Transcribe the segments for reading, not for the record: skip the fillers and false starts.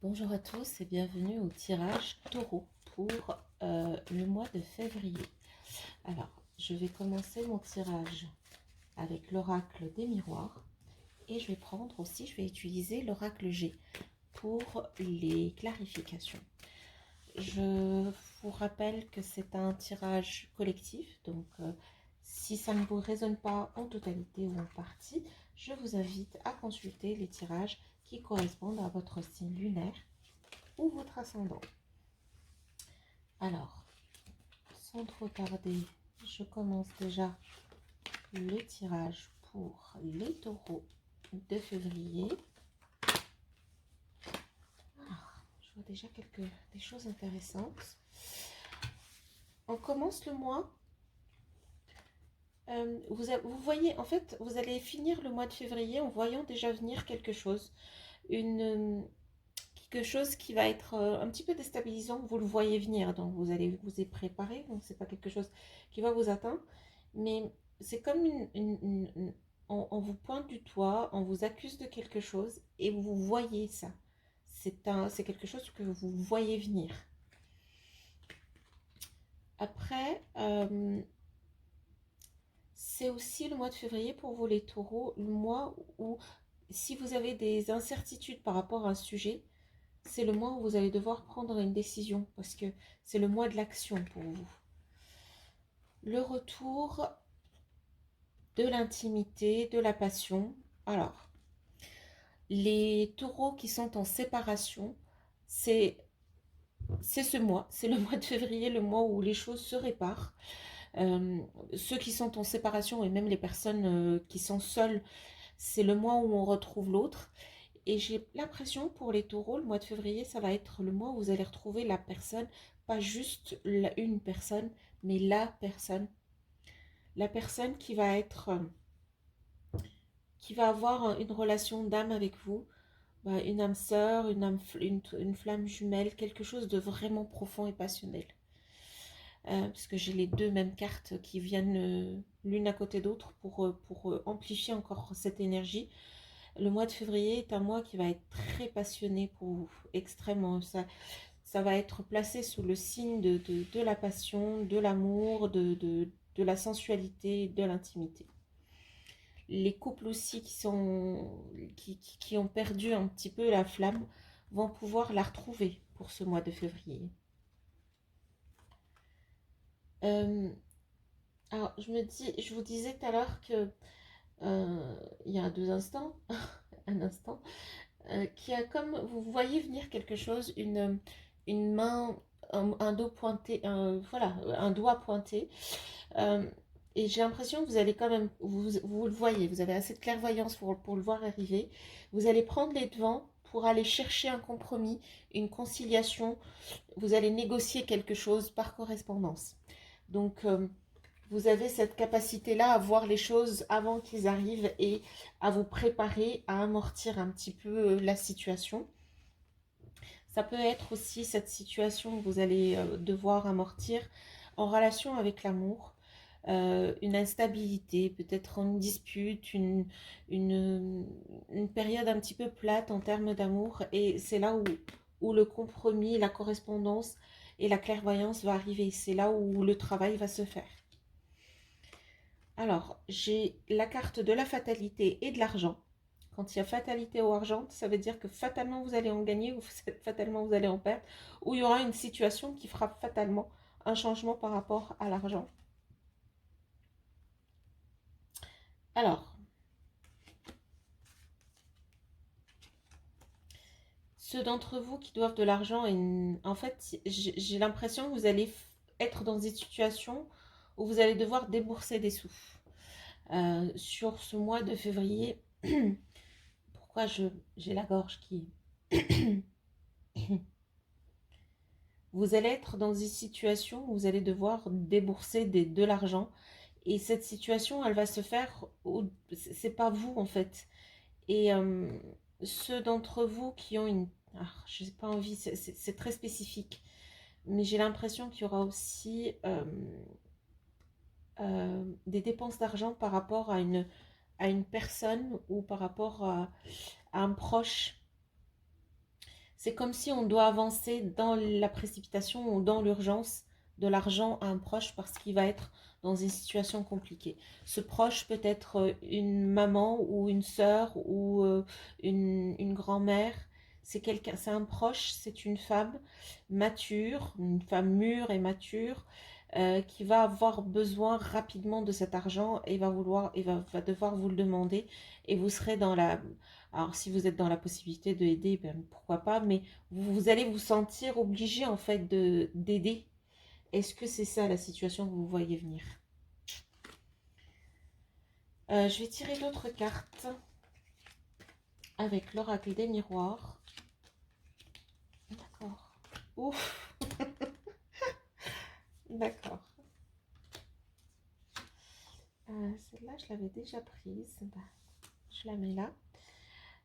Bonjour à tous et bienvenue au tirage Taureau pour le mois de février. Alors, je vais commencer mon tirage avec l'oracle des miroirs et je vais utiliser l'oracle G pour les clarifications. Je vous rappelle que c'est un tirage collectif, donc si ça ne vous résonne pas en totalité ou en partie, je vous invite à consulter les tirages qui correspondent à votre signe lunaire ou votre ascendant. Alors, sans trop tarder, je commence déjà le tirage pour les taureaux de février. Alors, je vois déjà des choses intéressantes. On commence le mois. Vous voyez, en fait, vous allez finir le mois de février en voyant déjà venir quelque chose. Quelque chose qui va être un petit peu déstabilisant, vous le voyez venir, donc vous allez vous y préparer, donc c'est pas quelque chose qui va vous atteindre, mais c'est comme on vous pointe du doigt, on vous accuse de quelque chose et vous voyez ça. C'est quelque chose que vous voyez venir. Après, c'est aussi le mois de février pour vous les taureaux, le mois où si vous avez des incertitudes par rapport à un sujet, c'est le mois où vous allez devoir prendre une décision parce que c'est le mois de l'action pour vous. Le retour de l'intimité, de la passion. Alors, les taureaux qui sont en séparation, c'est ce mois, c'est le mois de février, le mois où les choses se réparent. Ceux qui sont en séparation et même les personnes qui sont seules, c'est le mois où on retrouve l'autre. Et j'ai l'impression pour les taureaux, le mois de février, ça va être le mois où vous allez retrouver la personne, pas juste une personne, mais la personne. La personne qui va être, qui va avoir une relation d'âme avec vous, une âme sœur, une flamme jumelle, quelque chose de vraiment profond et passionnel. Parce que j'ai les deux mêmes cartes qui viennent l'une à côté d'autre pour amplifier encore cette énergie. Le mois de février est un mois qui va être très passionné pour vous, extrêmement. Ça va être placé sous le signe de la passion, de l'amour, de la sensualité, de l'intimité. Les couples aussi qui ont perdu un petit peu la flamme vont pouvoir la retrouver pour ce mois de février. Alors, je vous disais tout à l'heure que il y a 2 instants, un instant, qui a comme vous voyez venir quelque chose, une main, un dos pointé, voilà, un doigt pointé. Euh, et j'ai l'impression que vous allez quand même, vous le voyez, vous avez assez de clairvoyance pour le voir arriver. Vous allez prendre les devants pour aller chercher un compromis, une conciliation. Vous allez négocier quelque chose par correspondance. Donc, vous avez cette capacité-là à voir les choses avant qu'ils arrivent et à vous préparer à amortir un petit peu la situation. Ça peut être aussi cette situation que vous allez devoir amortir en relation avec l'amour, une instabilité, peut-être une dispute, une période un petit peu plate en termes d'amour. Et c'est là où le compromis, la correspondance et la clairvoyance va arriver. C'est là où le travail va se faire. Alors, j'ai la carte de la fatalité et de l'argent. Quand il y a fatalité ou argent, ça veut dire que fatalement vous allez en gagner ou fatalement vous allez en perdre. Ou il y aura une situation qui fera fatalement un changement par rapport à l'argent. Alors, ceux d'entre vous qui doivent de l'argent, en fait, j'ai l'impression que vous allez être dans une situation où vous allez devoir débourser des sous. Sur ce mois de février, pourquoi j'ai la gorge qui... Vous allez être dans une situation où vous allez devoir débourser de l'argent. Et cette situation, elle va se faire, c'est pas vous en fait. Et ceux d'entre vous qui ont une... Ah, je n'ai pas envie, c'est très spécifique. Mais j'ai l'impression qu'il y aura aussi des dépenses d'argent par rapport à une personne ou par rapport à un proche. C'est comme si on doit avancer dans la précipitation ou dans l'urgence de l'argent à un proche parce qu'il va être dans une situation compliquée. Ce proche peut être une maman ou une sœur ou une grand-mère. C'est quelqu'un, c'est un proche, c'est une femme mûre et mature, qui va avoir besoin rapidement de cet argent et va devoir vous le demander et vous serez dans la. Alors, si vous êtes dans la possibilité de aider, ben, pourquoi pas, mais vous allez vous sentir obligé en fait d'aider. Est-ce que c'est ça la situation que vous voyez venir? Je vais tirer d'autres cartes avec l'oracle des miroirs. D'accord. Ouf. D'accord. Celle-là, je l'avais déjà prise. Bah, je la mets là.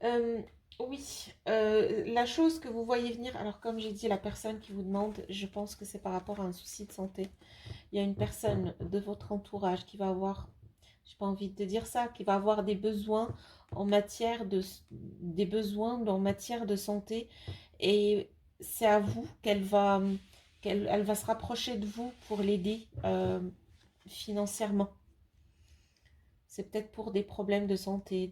Euh, oui, la chose que vous voyez venir, alors comme j'ai dit, la personne qui vous demande, je pense que c'est par rapport à un souci de santé. Il y a une personne de votre entourage qui va avoir, j'ai pas envie de dire ça, qui va avoir des besoins en matière de santé, et c'est à vous elle va se rapprocher de vous pour l'aider financièrement. C'est peut-être pour des problèmes de santé,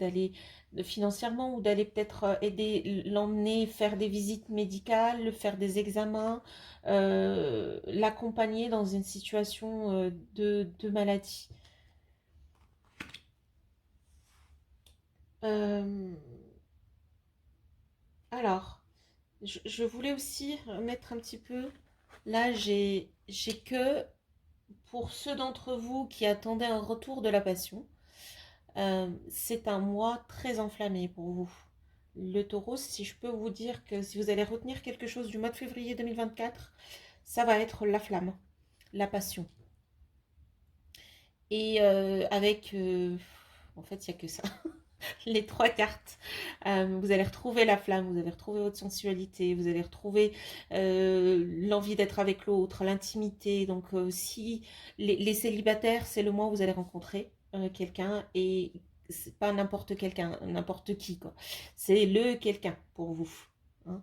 financièrement, ou d'aller peut-être aider, l'emmener faire des visites médicales, faire des examens, l'accompagner dans une situation de maladie. Euh, alors, je voulais aussi mettre un petit peu, là j'ai que pour ceux d'entre vous qui attendaient un retour de la passion. C'est un mois très enflammé pour vous. Le taureau, si je peux vous dire que si vous allez retenir quelque chose du mois de février 2024, ça va être la flamme, la passion. Et en fait, il n'y a que ça. Les trois cartes. Vous allez retrouver la flamme, vous allez retrouver votre sensualité, vous allez retrouver l'envie d'être avec l'autre, l'intimité. Donc, si les célibataires, c'est le mois où vous allez rencontrer quelqu'un, et c'est pas n'importe quelqu'un, n'importe qui, quoi. C'est le quelqu'un pour vous. Hein.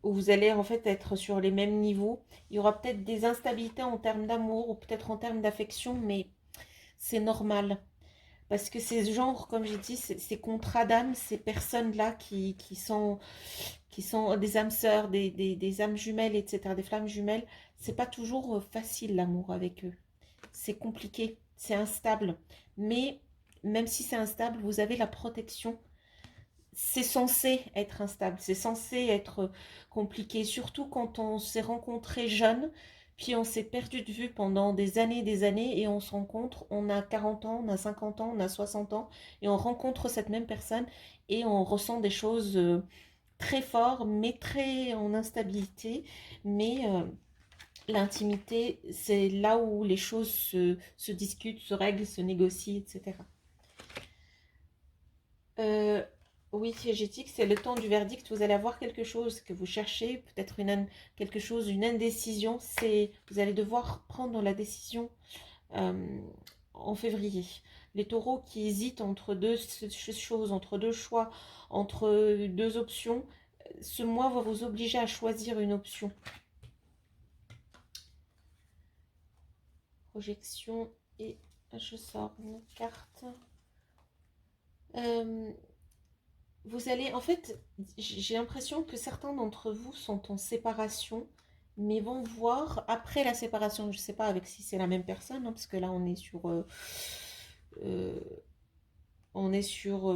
Où vous allez en fait être sur les mêmes niveaux. Il y aura peut-être des instabilités en termes d'amour ou peut-être en termes d'affection, mais c'est normal. Parce que ces genres, comme j'ai dit, ces contrats d'âme, ces personnes-là qui sont des âmes sœurs, des âmes jumelles, etc., des flammes jumelles, c'est pas toujours facile l'amour avec eux. C'est compliqué, c'est instable. Mais même si c'est instable, vous avez la protection. C'est censé être instable, c'est censé être compliqué, surtout quand on s'est rencontré jeune, puis on s'est perdu de vue pendant des années, et on se rencontre, on a 40 ans, on a 50 ans, on a 60 ans, et on rencontre cette même personne, et on ressent des choses très fortes, mais très en instabilité, mais l'intimité, c'est là où les choses se discutent, se règlent, se négocient, etc. Euh, oui, diégétique, c'est le temps du verdict. Vous allez avoir quelque chose que vous cherchez, peut-être quelque chose, une indécision. Vous allez devoir prendre la décision euh, en février. Les taureaux qui hésitent entre deux choses, entre deux choix, entre deux options, ce mois va vous obliger à choisir une option. Projection, et je sors une carte. Euh, Vous allez, en fait, j'ai l'impression que certains d'entre vous sont en séparation, mais vont voir après la séparation. Je ne sais pas avec si c'est la même personne, hein, parce que là euh, on est sur,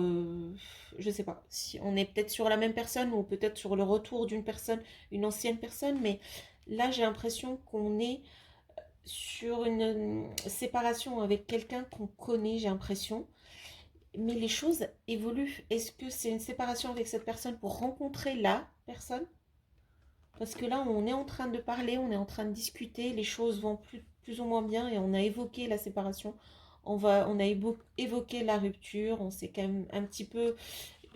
je sais pas, si on est peut-être sur la même personne ou peut-être sur le retour d'une personne, une ancienne personne, mais là j'ai l'impression qu'on est sur une séparation avec quelqu'un qu'on connaît, j'ai l'impression. Mais les choses évoluent. Est-ce que c'est une séparation avec cette personne pour rencontrer la personne? Parce que là, on est en train de parler, on est en train de discuter, les choses vont plus ou moins bien, et on a évoqué la séparation, on a évoqué la rupture, on s'est quand même un petit peu,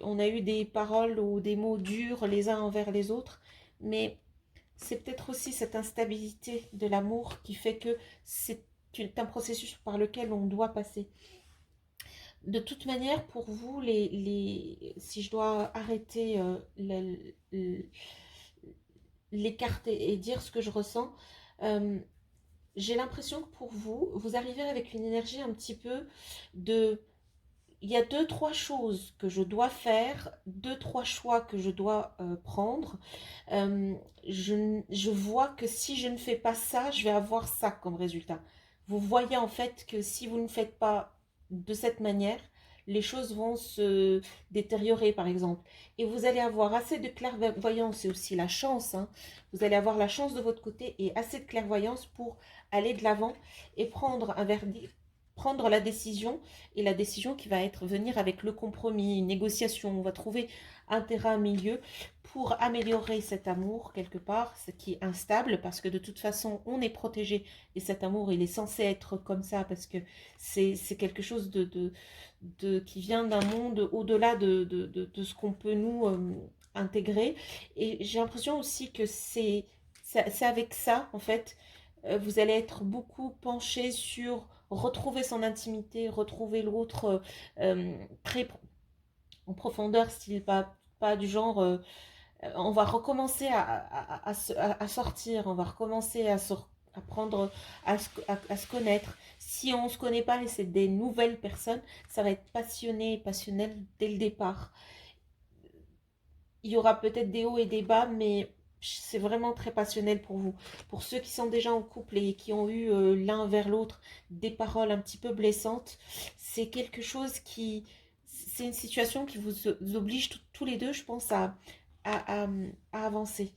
on a eu des paroles ou des mots durs les uns envers les autres, mais c'est peut-être aussi cette instabilité de l'amour qui fait que c'est un processus par lequel on doit passer. De toute manière, pour vous, si je dois arrêter les cartes et dire ce que je ressens, euh, j'ai l'impression que pour vous, vous arrivez avec une énergie un petit peu de... Il y a deux, trois choses que je dois faire, deux, trois choix que je dois prendre. Euh, je vois que si je ne fais pas ça, je vais avoir ça comme résultat. Vous voyez en fait que si vous ne faites pas de cette manière, les choses vont se détériorer par exemple. Et vous allez avoir assez de clairvoyance et aussi la chance. Hein. Vous allez avoir la chance de votre côté et assez de clairvoyance pour aller de l'avant et prendre un verdict, prendre la décision, et la décision qui va être venir avec le compromis, une négociation. On va trouver un terrain milieu pour améliorer cet amour quelque part, ce qui est instable, parce que de toute façon, on est protégé, et cet amour, il est censé être comme ça, parce que c'est quelque chose qui vient d'un monde au-delà de ce qu'on peut nous intégrer. Et j'ai l'impression aussi que c'est avec ça, en fait, vous allez être beaucoup penché sur retrouver son intimité, retrouver l'autre très en profondeur, style pas du genre on va recommencer à sortir, on va recommencer à prendre, à se connaître. Si on ne se connaît pas et c'est des nouvelles personnes, ça va être passionné et passionnel dès le départ. Il y aura peut-être des hauts et des bas, mais c'est vraiment très passionnel pour vous. Pour ceux qui sont déjà en couple et qui ont eu l'un vers l'autre des paroles un petit peu blessantes, c'est quelque chose qui... C'est une situation qui vous oblige tous les deux, je pense, à, à, à avancer.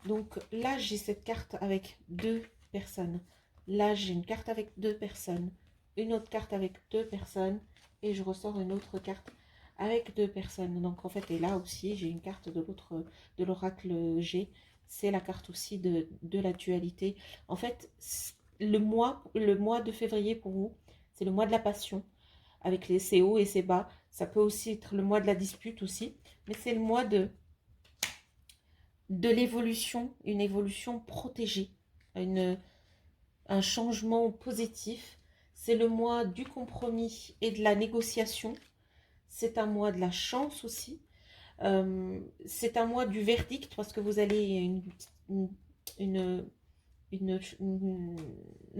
Donc là, j'ai cette carte avec deux personnes. Là, j'ai une carte avec deux personnes. Une autre carte avec deux personnes. Et je ressors une autre carte avec deux personnes. Donc en fait, et là aussi, j'ai une carte de l'oracle G. C'est la carte aussi de la dualité. En fait, le mois de février pour vous, c'est le mois de la passion, avec ses hauts et ses bas. Ça peut aussi être le mois de la dispute aussi, mais c'est le mois de l'évolution, une évolution protégée, un changement positif. C'est le mois du compromis et de la négociation. C'est un mois de la chance aussi. C'est un mois du verdict parce que vous allez une, une, une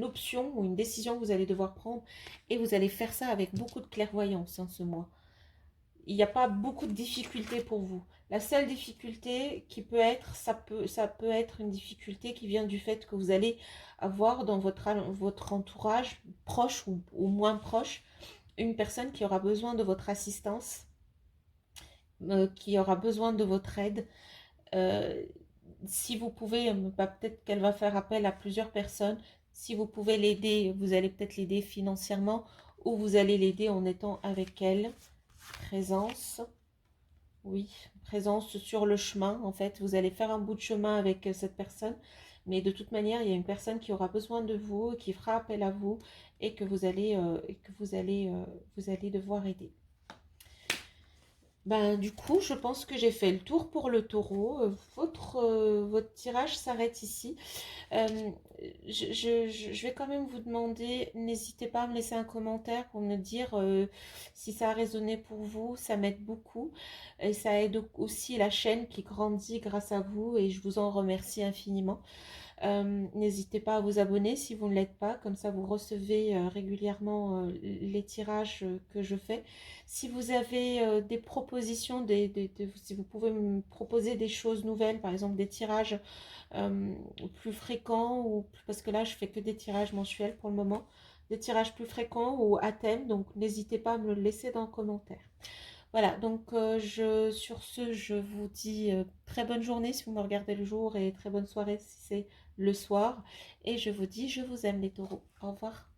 option ou une décision que vous allez devoir prendre et vous allez faire ça avec beaucoup de clairvoyance ce mois. Il n'y a pas beaucoup de difficultés pour vous. La seule difficulté qui peut être, ça peut être une difficulté qui vient du fait que vous allez avoir dans votre entourage, proche ou moins proche, une personne qui aura besoin de votre assistance, qui aura besoin de votre aide. Euh, si vous pouvez, peut-être qu'elle va faire appel à plusieurs personnes. Si vous pouvez l'aider, vous allez peut-être l'aider financièrement ou vous allez l'aider en étant avec elle. Présence, oui, présence sur le chemin. En fait, vous allez faire un bout de chemin avec cette personne, mais de toute manière, il y a une personne qui aura besoin de vous, qui fera appel à vous et que vous allez devoir aider. Ben, du coup, je pense que j'ai fait le tour pour le taureau. Votre tirage s'arrête ici. Euh, je vais quand même vous demander, n'hésitez pas à me laisser un commentaire pour me dire si ça a résonné pour vous. Ça m'aide beaucoup. Et ça aide aussi la chaîne qui grandit grâce à vous et je vous en remercie infiniment. N'hésitez pas à vous abonner si vous ne l'êtes pas, comme ça vous recevez régulièrement les tirages que je fais. Si vous avez des propositions, si vous pouvez me proposer des choses nouvelles, par exemple des tirages plus fréquents, parce que là je fais que des tirages mensuels pour le moment, des tirages plus fréquents ou à thème, donc n'hésitez pas à me le laisser dans le commentaire. Voilà, donc sur ce, je vous dis très bonne journée si vous me regardez le jour et très bonne soirée si c'est le soir. Et je vous dis, je vous aime les taureaux. Au revoir.